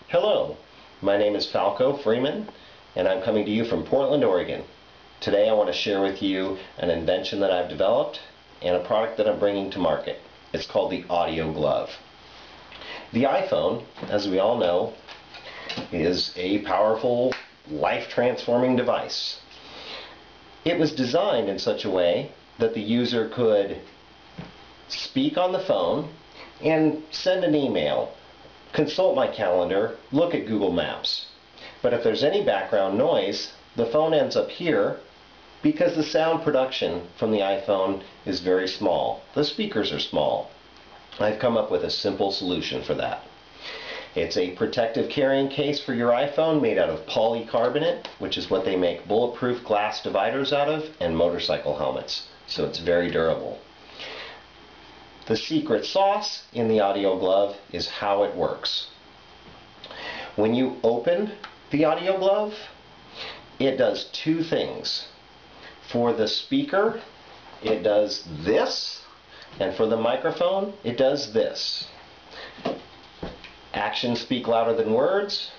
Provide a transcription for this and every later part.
Hello, my name is Falco Freeman, and I'm coming to you from Portland, Oregon. Today I want to share with you an invention that I've developed and a product that I'm bringing to market. It's called the AudioGlove. The iPhone, as we all know, is a powerful, life-transforming device. It was designed in such a way that the user could speak on the phone and send an email, consult my calendar, look at Google Maps. But if there's any background noise, the phone ends up here because the sound production from the iPhone is very small. The speakers are small. I've come up with a simple solution for that. It's a protective carrying case for your iPhone made out of polycarbonate, which is what they make bulletproof glass dividers out of, and motorcycle helmets. So it's very durable. The secret sauce in the AudioGlove is how it works. When you open the AudioGlove, it does two things. For the speaker, it does this, and for the microphone, it does this. Actions speak louder than words.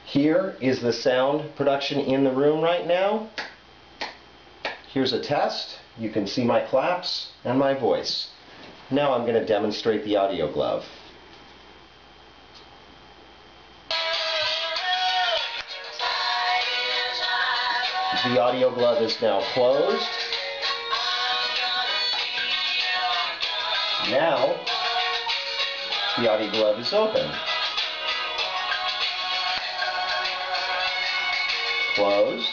Here is the sound production in the room right now. Here's a test. You can see my claps and my voice. Now I'm going to demonstrate the AudioGlove. The AudioGlove is now closed. Now the AudioGlove is open. Closed.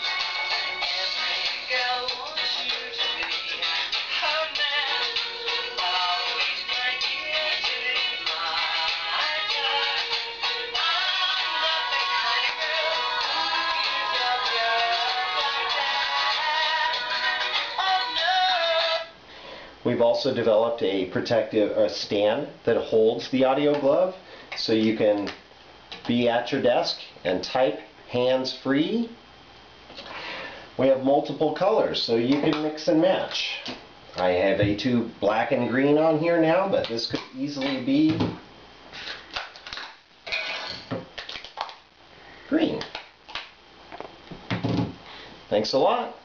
We've also developed a protective stand that holds the AudioGlove, so you can be at your desk and type hands-free. We have multiple colors, so you can mix and match. I have a tube black and green on here now, but this could easily be green. Thanks a lot.